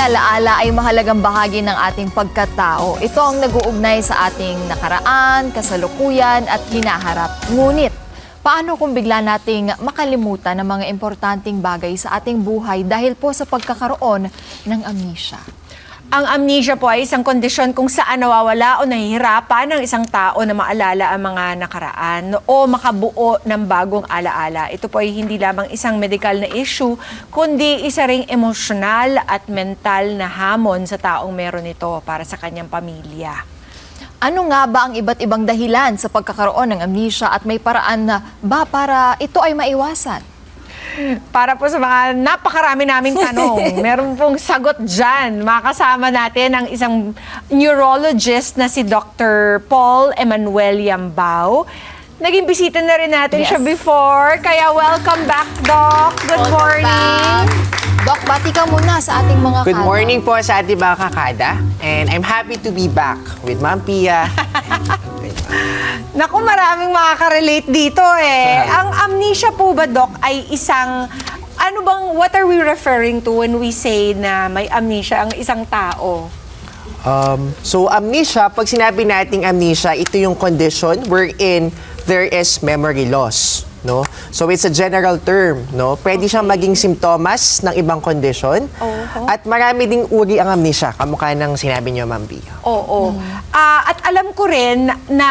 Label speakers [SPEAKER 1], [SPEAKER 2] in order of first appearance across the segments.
[SPEAKER 1] alaala ay mahalagang bahagi ng ating pagkatao. Ito ang nag-uugnay sa ating nakaraan, kasalukuyan at hinaharap. Ngunit, paano kung bigla nating makalimutan ng mga importanteng bagay sa ating buhay dahil po sa pagkakaroon ng amnesia?
[SPEAKER 2] Ang amnesia po ay isang kondisyon kung saan nawawala o nahihirapan ng isang tao na maalala ang mga nakaraan o makabuo ng bagong alaala. Ito po ay hindi lamang isang medical na issue, kundi isa ring emosyonal at mental na hamon sa taong meron ito para sa kanyang pamilya.
[SPEAKER 1] Ano nga ba ang iba't ibang dahilan sa pagkakaroon ng amnesia at may paraan na ba para ito ay maiwasan?
[SPEAKER 2] Para po sa mga napakarami naming tanong, meron pong sagot dyan. Makasama natin ang isang neurologist na si Dr. Paul Emmanuel Yambao. Naging bisita na rin natin siya before, kaya welcome back, Doc. Good morning.
[SPEAKER 1] Doc, bati ka muna sa ating mga
[SPEAKER 3] Good morning po sa ating mga kakada. And I'm happy to be back with Ma'am Pia.
[SPEAKER 2] Naku, maraming makaka-relate dito eh. Ang amnesia po ba, Doc, ay isang, what are we referring to when we say na may amnesia ang isang tao?
[SPEAKER 3] So amnesia, pag sinabi nating amnesia, ito yung condition wherein there is memory loss. No? So it's a general term, no? Pwede siyang maging simptomas ng ibang kondisyon. At marami ding uri ang amnesia, kamukha ng sinabi niyo, Ma'am Pia.
[SPEAKER 2] Oo. At alam ko rin na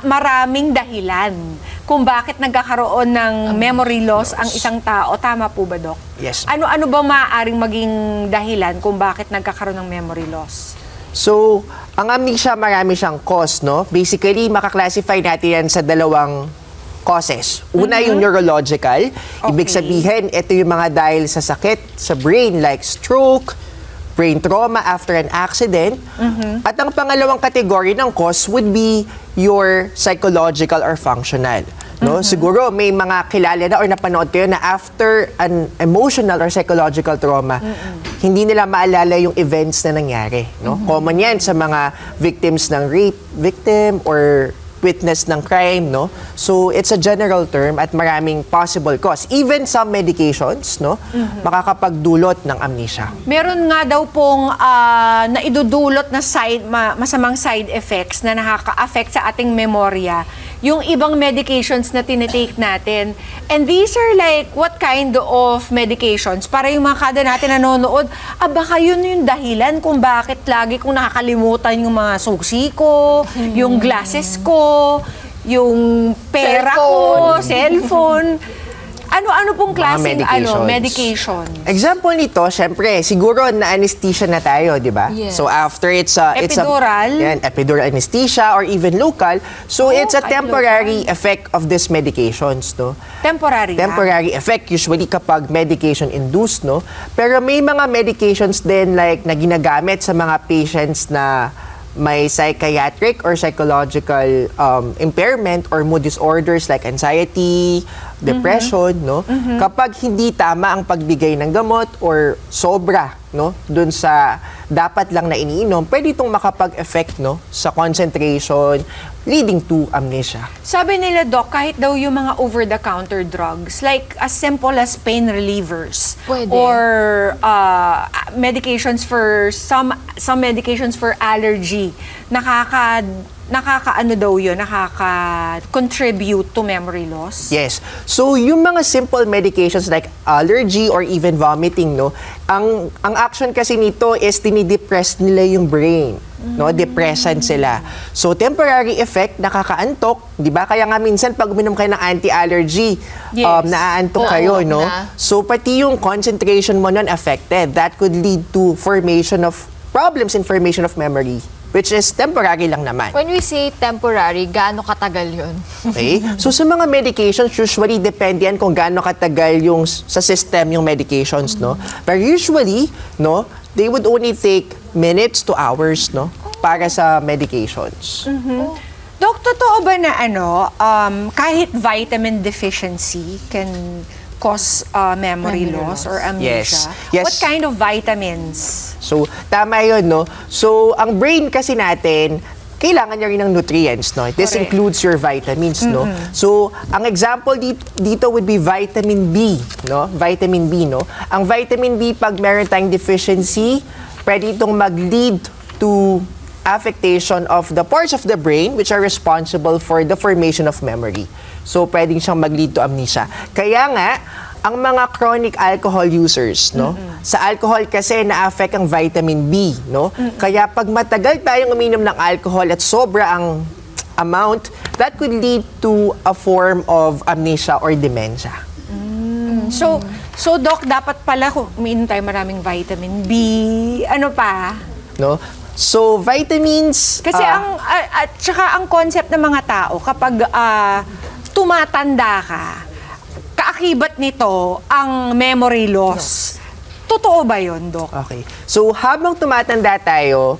[SPEAKER 2] maraming dahilan kung bakit nagkakaroon ng memory loss ang isang tao. Tama po ba, Doc?
[SPEAKER 3] Yes.
[SPEAKER 2] Ano ba maaaring maging dahilan kung bakit nagkakaroon ng memory loss?
[SPEAKER 3] So, ang amnesia, marami siyang cause, no? Basically, makaklasify natin yan sa dalawang causes. Una, yung neurological. Ibig sabihin, ito yung mga dahil sa sakit sa brain like stroke, brain trauma after an accident. At ang pangalawang category ng cause would be your psychological or functional. No? Siguro may mga kilala na or napanood kayo na after an emotional or psychological trauma, hindi nila maalala yung events na nangyari. No? Common yan sa mga victims ng rape victim or witness ng crime, no? So, it's a general term at maraming possible cause. Even some medications, no? Makakapagdulot ng amnesia.
[SPEAKER 2] Meron nga daw pong naidudulot na masamang side effects na nakaka-affect sa ating memorya. Yung ibang medications na tinitake natin. And these are like, what kind of medications? Para yung mga kada natin nanonood, baka yun yung dahilan kung bakit lagi kong nakakalimutan yung mga susi ko, yung glasses ko, yung pera ko, cellphone. Ano pong klaseng medications?
[SPEAKER 3] Example nito, syempre, siguro na-anesthesia na tayo, di ba?
[SPEAKER 1] Yes.
[SPEAKER 3] So after
[SPEAKER 2] Epidural.
[SPEAKER 3] epidural anesthesia or even local. So it's a temporary effect of these medications, no?
[SPEAKER 2] Temporary.
[SPEAKER 3] Temporary effect usually kapag medication induced, no? Pero may mga medications din like na ginagamit sa mga patients na may psychiatric or psychological impairment or mood disorders like anxiety, depression, no? Kapag hindi tama ang pagbigay ng gamot or sobra, no, dun sa dapat lang na iniinom, pwede itong makapag-effect, no, sa concentration, leading to amnesia.
[SPEAKER 2] Sabi nila, Doc, kahit daw yung mga over-the-counter drugs, like as simple as pain relievers,
[SPEAKER 1] Pwede.
[SPEAKER 2] or medications for some medications for allergy, nakaka-contribute to memory loss?
[SPEAKER 3] Yes. So, yung mga simple medications like allergy or even vomiting, no, ang action kasi nito is dinidepress nila yung brain. No, depressant sila. So, temporary effect, nakakaantok, di ba? Kaya nga minsan, pag uminom kayo ng anti-allergy, naaantok kayo, no? So, pati yung concentration mo nun affected. That could lead to formation of problems in formation of memory, which is temporary lang naman.
[SPEAKER 1] When we say temporary, gaano katagal yun?
[SPEAKER 3] Okay? So, sa mga medications, usually, depende yan kung gaano katagal yung sa system yung medications, no? But usually, no, they would only take minutes to hours, no, para sa medications.
[SPEAKER 2] Doc, totoo ba na kahit vitamin deficiency can cause memory loss or amnesia?
[SPEAKER 3] Yes.
[SPEAKER 2] What kind of vitamins?
[SPEAKER 3] So, tama yun, no? So, ang brain kasi natin, kailangan niya rin ng nutrients, no? This
[SPEAKER 2] Correct.
[SPEAKER 3] includes your vitamins, no? So, ang example dito would be vitamin B, no? Vitamin B, no? Ang vitamin B, pag meron tayong deficiency, pwede itong mag-lead to affectation of the parts of the brain which are responsible for the formation of memory. So, pwedeng siyang mag-lead to amnesia. Kaya nga, ang mga chronic alcohol users, no? Sa alcohol kasi na-affect ang vitamin B, no? Kaya pag matagal tayong uminom ng alcohol at sobra ang amount, that could lead to a form of amnesia or dementia.
[SPEAKER 2] So Doc, dapat pala kung umiinom tayo maraming vitamin B, ano pa?
[SPEAKER 3] No? So, vitamins...
[SPEAKER 2] Kasi at saka ang concept ng mga tao, kapag tumatanda ka, kaakibat nito ang memory loss. Totoo ba yun, Doc?
[SPEAKER 3] Okay. So, habang tumatanda tayo,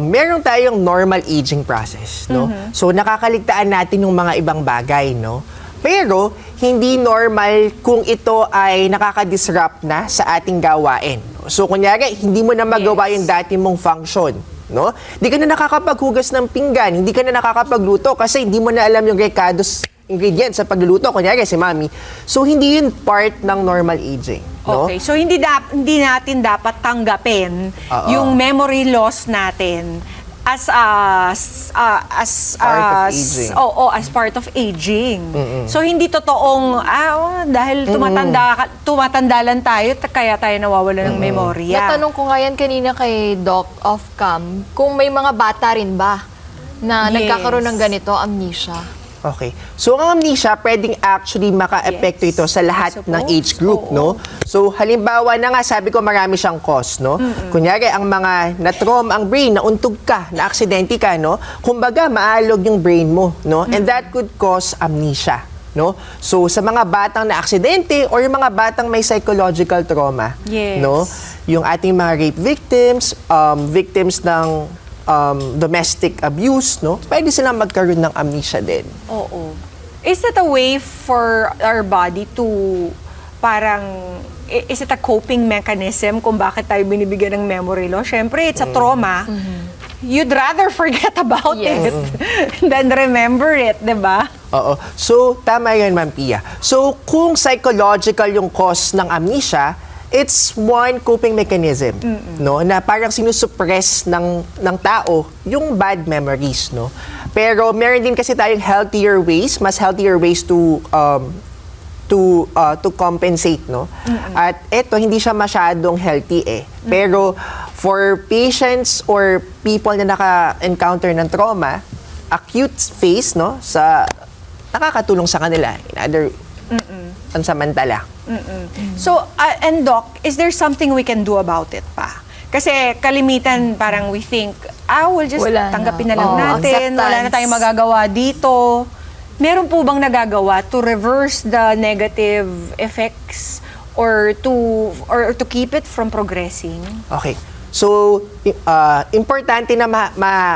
[SPEAKER 3] meron tayong normal aging process, no? So, nakakaligtaan natin yung mga ibang bagay, no? Pero, hindi normal kung ito ay nakaka-disrupt na sa ating gawain. So, kunyari, hindi mo na magawa yung dati mong function, no? Hindi ka na nakakapaghugas ng pinggan, hindi ka na nakakapagluto kasi hindi mo na alam yung Ricardo's ingredients sa pagluluto, kunyari si Mami. So, hindi yun part ng normal aging, no?
[SPEAKER 2] Okay, so hindi natin dapat tanggapin
[SPEAKER 3] Oo.
[SPEAKER 2] yung memory loss natin as
[SPEAKER 3] Part of aging.
[SPEAKER 2] as part of aging. So hindi totoong dahil tumatanda lang tayo kaya tayo nawawala ng memorya.
[SPEAKER 1] Natanong ko nga yan kanina kay Doc off-cam, kung may mga bata rin ba na
[SPEAKER 2] Yes.
[SPEAKER 1] nagkakaroon ng ganito, amnesia.
[SPEAKER 3] Okay. So, ang amnesia, pwedeng actually maka-epekto
[SPEAKER 2] Yes.
[SPEAKER 3] ito sa lahat ng age group, no? So, halimbawa na nga, sabi ko marami siyang cause, no? Kunyari, ang mga na-trauma ang brain, nauntog ka, na-aksidente ka, no? Kumbaga, maalog yung brain mo, no? And that could cause amnesia, no? So, sa mga batang na-aksidente or yung mga batang may psychological trauma,
[SPEAKER 2] Yes.
[SPEAKER 3] no? Yung ating mga rape victims, victims ng domestic abuse, no? Pwede silang magkaroon ng amnesia din.
[SPEAKER 2] Oo. Is that a way for our body to is it a coping mechanism kung bakit tayo binibigyan ng memory loss? Siyempre, it's a trauma. You'd rather forget about
[SPEAKER 1] Yes.
[SPEAKER 2] it than remember it, di ba?
[SPEAKER 3] Oo. So, tama yan, Ma'am Pia. So, kung psychological yung cause ng amnesia, it's one coping mechanism, no? Na parang sinusuppress ng tao yung bad memories, no? Pero meron din kasi tayong mas healthier ways to compensate, no? At eto, hindi siya masyadong healthy eh. Pero for patients or people na naka-encounter ng trauma, acute phase, no? Nakakatulong sa kanila. In other, pansamantala.
[SPEAKER 2] So, and Doc, is there something we can do about it pa? Kasi kalimitan parang we think, we'll just
[SPEAKER 1] Wala na.
[SPEAKER 2] tanggapin na lang
[SPEAKER 1] Oo,
[SPEAKER 2] natin, wala na
[SPEAKER 1] acceptance.
[SPEAKER 2] tayong magagawa dito. Meron po bang nagagawa to reverse the negative effects or to keep it from progressing?
[SPEAKER 3] Okay. So, importante na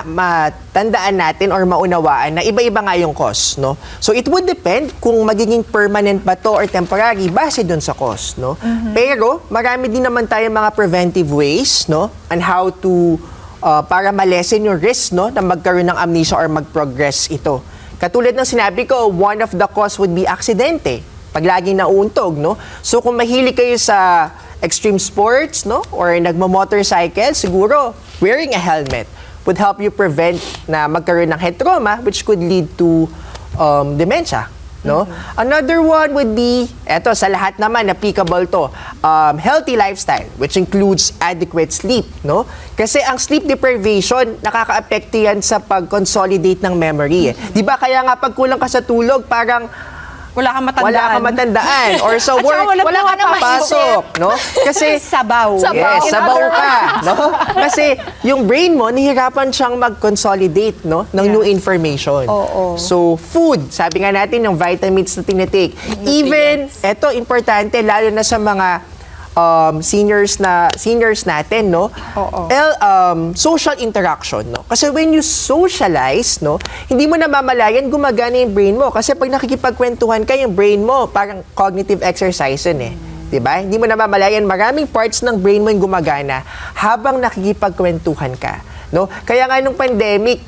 [SPEAKER 3] matandaan natin or maunawaan na iba-iba nga yung cause, no? So, it would depend kung magiging permanent ba to or temporary base dun sa cause, no? Pero, marami din naman tayong mga preventive ways, no? On how to, para ma-lessen yung risk, no? Na magkaroon ng amnesia or mag-progress ito. Katulad ng sinabi ko, one of the cause would be aksidente. Pag laging nauuntog, no? So, kung mahilig kayo sa extreme sports, no? Or nagmo-motorcycle, siguro wearing a helmet would help you prevent na magkaroon ng head trauma which could lead to dementia, no? Another one would be, eto sa lahat naman applicable to, healthy lifestyle which includes adequate sleep, no? Kasi ang sleep deprivation nakakaapekto yan sa pag-consolidate ng memory. Di ba kaya nga pag kulang ka sa tulog, parang
[SPEAKER 2] Wala kang matandaan.
[SPEAKER 3] wala kang matandaan. Or sa
[SPEAKER 2] At saka
[SPEAKER 3] work,
[SPEAKER 2] wala
[SPEAKER 3] wala
[SPEAKER 2] pa
[SPEAKER 3] kang
[SPEAKER 2] naman
[SPEAKER 3] papasok, no? Kasi,
[SPEAKER 2] Sabaw.
[SPEAKER 3] yes, sabaw ka, no? Kasi yung brain mo, nahihirapan siyang mag-consolidate, no? Ng new information.
[SPEAKER 2] Oo.
[SPEAKER 3] So, food, sabi nga natin, yung vitamins na tinitake. Even, eto, importante, lalo na sa mga seniors natin, no?
[SPEAKER 2] Oo.
[SPEAKER 3] Social interaction, no? Kasi when you socialize, no, hindi mo namamalayan gumagana yung brain mo. Kasi pag nakikipagkwentuhan ka, yung brain mo, parang cognitive exercise yun eh. Diba? Hindi mo namamalayan, maraming parts ng brain mo yung gumagana habang nakikipagkwentuhan ka, no? Kaya nga nung pandemic,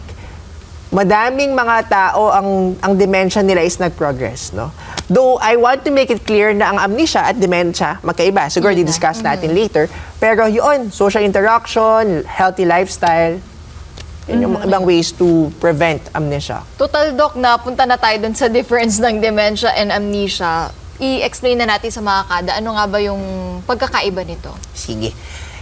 [SPEAKER 3] madaming mga tao ang dementia nila is nag-progress, no? Though I want to make it clear na ang amnesia at dementia magkaiba. Siguro di-discuss natin later. Pero yun, social interaction, healthy lifestyle, yun yung ibang ways to prevent amnesia.
[SPEAKER 1] Total, Doc, napunta na tayo dun sa difference ng dementia and amnesia. I-explain na natin sa mga kada, ano nga ba yung pagkakaiba nito?
[SPEAKER 3] Sige.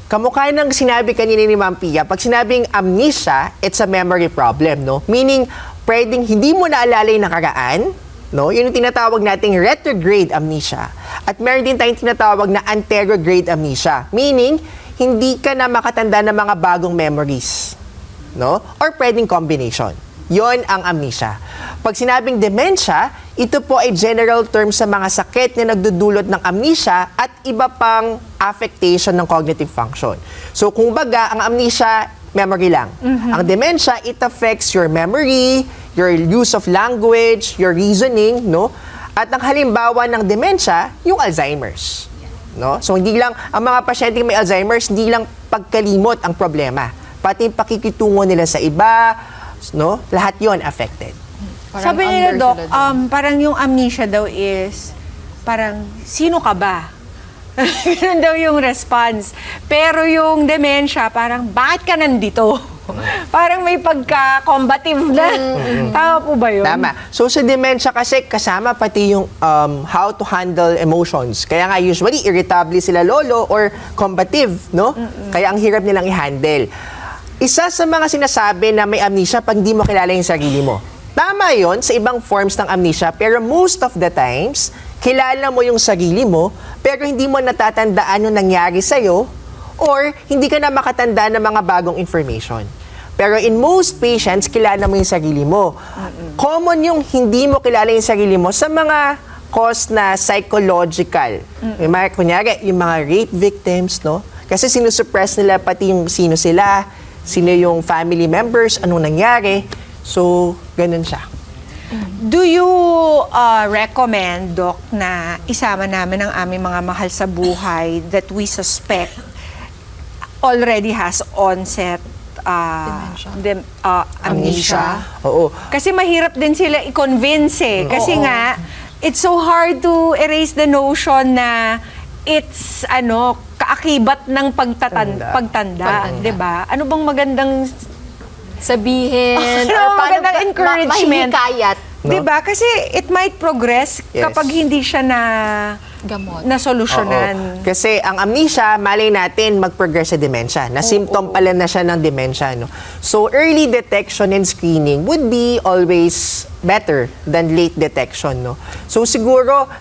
[SPEAKER 3] Kamukha ng sinabi kanina ni Ma'am Pia, pag sinabing amnesia, it's a memory problem, no? Meaning, pwedeng hindi mo naalala yung nakaraan, no? Yun yung tinatawag nating retrograde amnesia. At meron din tayong tinatawag na anterograde amnesia. Meaning, hindi ka na makatanda ng mga bagong memories, no? Or pwedeng combination. Yon ang amnesia. Pag sinabing dementia, ito po ay general term sa mga sakit na nagdudulot ng amnesia at iba pang affectation ng cognitive function. So kung baga, ang amnesia, memory lang. Ang dementia, it affects your memory, your use of language, your reasoning, no? At ang halimbawa ng dementia, yung Alzheimer's. No? So hindi lang, ang mga pasyente may Alzheimer's, hindi lang pagkalimot ang problema. Pati yung pakikitungo nila sa iba, no? Lahat yon affected.
[SPEAKER 1] Parang
[SPEAKER 2] Sabi nila,
[SPEAKER 1] under
[SPEAKER 2] Doc,
[SPEAKER 1] sila dun.
[SPEAKER 2] parang yung amnesia daw is, parang, sino ka ba? Ganun daw yung response. Pero yung dementia, parang, bakit ka nandito? Parang may pagka-combative na. Tama po ba yun?
[SPEAKER 3] Tama. So sa dementia kasi kasama pati yung how to handle emotions. Kaya nga usually irritable sila lolo or combative, no? Kaya ang hirap nilang i-handle. Isa sa mga sinasabi na may amnesia pag hindi mo kilala yung sarili mo. Tama yon sa ibang forms ng amnesia, pero most of the times, kilala mo yung sarili mo, pero hindi mo natatandaan yung nangyari sa'yo, or hindi ka na makatanda ng mga bagong information. Pero in most patients, kilala mo yung sarili mo. Common yung hindi mo kilala yung sarili mo sa mga cause na psychological. Yung mga, kunyari, yung mga rape victims, no? Kasi sinusuppress nila pati yung sino sila, sino yung family members, anong nangyari. So, ganun siya.
[SPEAKER 2] Do you recommend, Doc, na isama namin ang aming mga mahal sa buhay that we suspect already has onset amnesia?
[SPEAKER 3] Oo.
[SPEAKER 2] Kasi mahirap din sila i-convince eh. Kasi nga, it's so hard to erase the notion na it's kaakibat ng pagtanda, 'di ba? Ano bang magandang
[SPEAKER 1] sabihin?
[SPEAKER 2] Ano
[SPEAKER 1] or
[SPEAKER 2] ang magandang encouragement?
[SPEAKER 1] Mahihikayat.
[SPEAKER 3] No?
[SPEAKER 2] 'Di ba? Kasi it might progress
[SPEAKER 3] Yes.
[SPEAKER 2] kapag hindi siya
[SPEAKER 1] Gamot.
[SPEAKER 2] na solusyonan.
[SPEAKER 3] Oo. Kasi ang amnesia, malay natin mag-progress sa dementia. Na symptom pala na siya ng dementia. No? So, early detection and screening would be always better than late detection. No? So, siguro,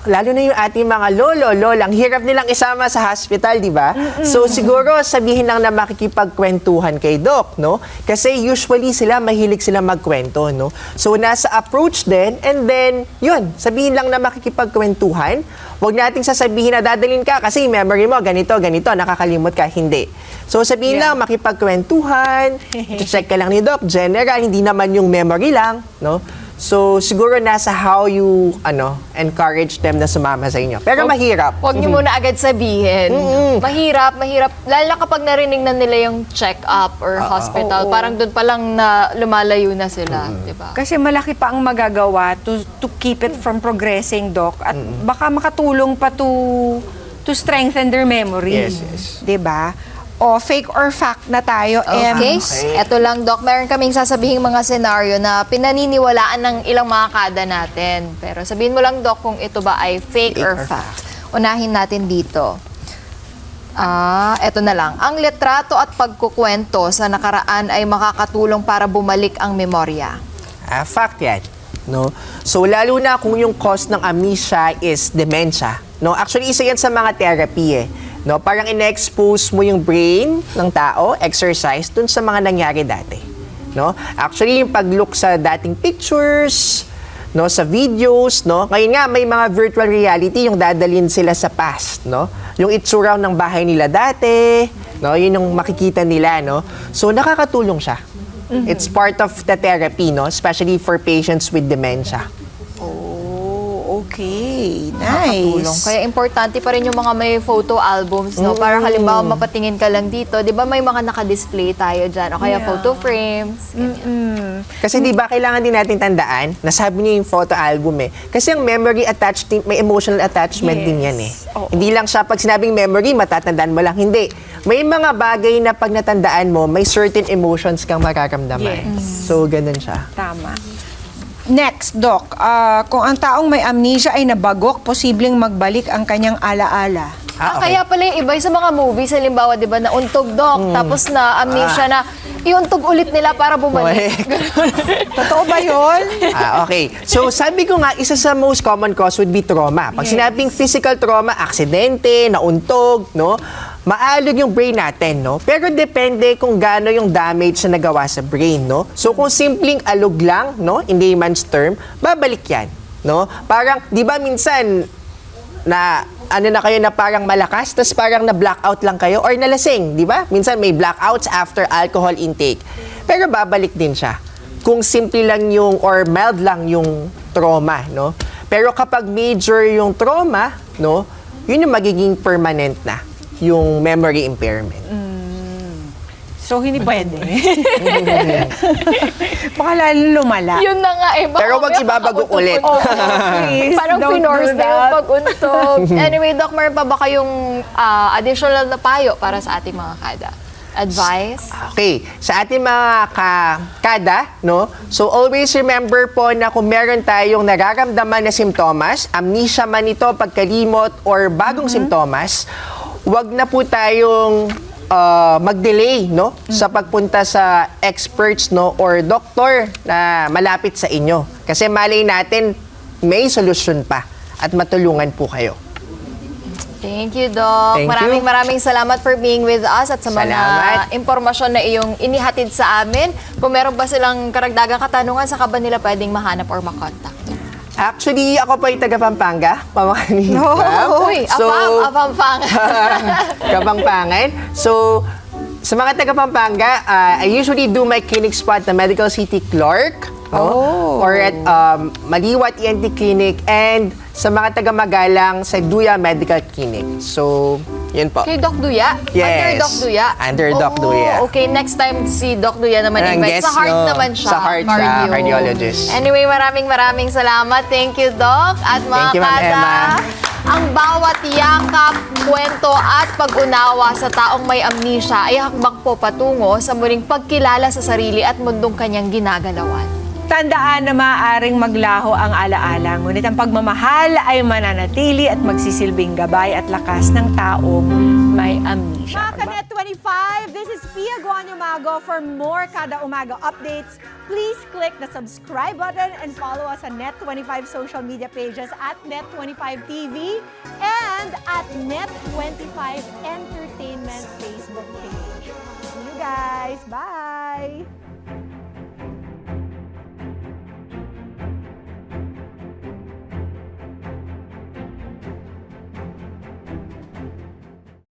[SPEAKER 3] lalo na yung ating mga lola, ang hirap nilang isama sa hospital, di ba? So, siguro, sabihin lang na makikipagkwentuhan kay Doc, no? Kasi usually sila, mahilig sila magkwento, no? So, nasa approach din, and then, yun, sabihin lang na makikipagkwentuhan. Huwag nating sasabihin na dadalhin ka kasi memory mo, ganito, nakakalimot ka, hindi. So, sabihin lang, makipagkwentuhan, check ka lang ni Doc, general, hindi naman yung memory lang, no? So, siguro nasa how you, encourage them na sumama sa inyo. Pero mahirap.
[SPEAKER 1] Huwag niyo muna agad sabihin. Mahirap. Lalo na kapag narinig na nila yung check-up or hospital, parang doon pa lang na lumalayo na sila, di ba?
[SPEAKER 2] Kasi malaki pa ang magagawa to keep it from progressing, Doc. At baka makatulong pa to strengthen their memory.
[SPEAKER 3] Yes.
[SPEAKER 2] 'Di ba? O fake or fact na tayo.
[SPEAKER 1] Okay. Eto lang, Doc. Meron kaming sasabihing mga senaryo na pinaniniwalaan ng ilang mga kada natin. Pero sabihin mo lang, Doc, kung ito ba ay fake or fact. Unahin natin dito. Eto na lang. Ang litrato at pagkukwento sa nakaraan ay makakatulong para bumalik ang memorya.
[SPEAKER 3] Fact yan. No? So, lalo na kung yung cause ng amnesia is dementia. No? Actually, isa yan sa mga therapy eh. No? Parang ina-expose mo yung brain ng tao, exercise, dun sa mga nangyari dati. No? Actually, yung pag-look sa dating pictures, no, sa videos, no? Ngayon nga, may mga virtual reality yung dadalhin sila sa past, no? Yung itsura ng bahay nila dati, no? Yun yung makikita nila, no? So, nakakatulong siya. It's part of the therapy, no? Especially for patients with dementia.
[SPEAKER 2] okay.
[SPEAKER 1] Tulong.
[SPEAKER 2] Nice.
[SPEAKER 1] Kaya importante pa rin yung mga may photo albums, no? Para halimbawa mapatingin ka lang dito, di ba may mga nakadisplay tayo dyan, o kaya
[SPEAKER 2] Yeah.
[SPEAKER 1] photo frames. ganyan.
[SPEAKER 3] Kasi di ba kailangan din natin tandaan, nasabi niyo yung photo album eh. Kasi ang memory attached, may emotional attachment
[SPEAKER 2] Yes.
[SPEAKER 3] din yan eh.
[SPEAKER 2] Oo.
[SPEAKER 3] Hindi lang siya pag sinabing memory, matatandaan mo lang. Hindi. May mga bagay na pag natandaan mo, may certain emotions kang mararamdaman.
[SPEAKER 2] Yes.
[SPEAKER 3] So, ganun siya.
[SPEAKER 2] Tama. Next, Doc. Kung ang taong may amnesia ay nabagok, posibleng magbalik ang kanyang alaala.
[SPEAKER 1] Kaya pala yung iba yung sa mga movies, halimbawa, di ba, nauntog, Doc, tapos na amnesia na, iuntog ulit nila para bumalik.
[SPEAKER 2] Totoo ba yun?
[SPEAKER 3] Okay. So, sabi ko nga, isa sa most common cause would be trauma. Pag sinabing physical trauma, aksidente, nauntog, no? Maalog yung brain natin, no? Pero depende kung gaano yung damage na nagawa sa brain, no? So, kung simpleng alog lang, no? In layman's term, babalik yan, no? Parang, di ba minsan, na ano na kayo na parang malakas, tapos parang na-blackout lang kayo or nalasing, di ba? Minsan may blackouts after alcohol intake. Pero babalik din siya. Kung simple lang yung or mild lang yung trauma, no? Pero kapag major yung trauma, no? Yun yung magiging permanent na, yung memory impairment.
[SPEAKER 2] So, hindi pwede. Baka lalo lumala.
[SPEAKER 1] Yun na nga eh. baka
[SPEAKER 3] Pero wag
[SPEAKER 1] may
[SPEAKER 3] ibabagok
[SPEAKER 1] makauntog
[SPEAKER 3] ulit.
[SPEAKER 1] ulit.
[SPEAKER 2] Please,
[SPEAKER 1] Parang
[SPEAKER 2] don't
[SPEAKER 1] pinorse
[SPEAKER 2] do
[SPEAKER 1] na yung
[SPEAKER 2] that.
[SPEAKER 1] pag-untog. Anyway, Doc, meron pa ba kayong additional na payo para sa ating mga kada? Advice?
[SPEAKER 3] Okay, sa ating mga kada, no? So always remember po na kung meron tayong nararamdaman na simptomas, amnesia man ito, pagkalimot, or bagong simptomas, wag na po tayong mag-delay, no? Sa pagpunta sa experts, no? Or doktor na malapit sa inyo. Kasi malay natin, may solusyon pa at matulungan po kayo.
[SPEAKER 1] Thank you, Doc.
[SPEAKER 3] Thank you.
[SPEAKER 1] Maraming salamat for being with us at sa mga
[SPEAKER 3] Salamat.
[SPEAKER 1] impormasyon na iyong inihatid sa amin. Kung meron ba silang karagdagang katanungan, saka ba nila pwedeng mahanap or makontak?
[SPEAKER 3] Actually, ako po ay taga Pampanga, pamakanin.
[SPEAKER 1] Uy, afam.
[SPEAKER 3] Kapampangan. So, sa mga taga Pampanga, I usually do my clinic spot at Medical City Clark. No? Or at Maliwat ENT Clinic and sa mga taga Magalang sa Duya Medical Clinic. So, yun po.
[SPEAKER 1] Kay Doc Duya?
[SPEAKER 3] Yes.
[SPEAKER 1] Under Doc Duya?
[SPEAKER 3] Under Doc Duya.
[SPEAKER 1] Okay, next time si Doc Duya naman
[SPEAKER 3] Ang
[SPEAKER 1] invite.
[SPEAKER 3] guest
[SPEAKER 1] Sa heart
[SPEAKER 3] nyo.
[SPEAKER 1] naman siya.
[SPEAKER 3] Sa heart siya, cardiologist.
[SPEAKER 1] Anyway, maraming salamat. Thank you, Doc. At mga
[SPEAKER 3] Thank you, Ma'am
[SPEAKER 1] kada,
[SPEAKER 3] Emma.
[SPEAKER 1] ang bawat yakap, kwento at pag-unawa sa taong may amnesia ay hakbang po patungo sa muling pagkilala sa sarili at mundong kanyang ginagalawan.
[SPEAKER 2] Tandaan na maaaring maglaho ang alaala, ngunit ang pagmamahal ay mananatili at magsisilbing gabay at lakas ng taong may amnesia.
[SPEAKER 4] Mga Kanet 25, this is Pia Guanyo Mago. For more Kada Umaga updates, please click the subscribe button and follow us on Net25 social media pages at Net25 TV and at Net25 Entertainment Facebook page. See you guys. Bye!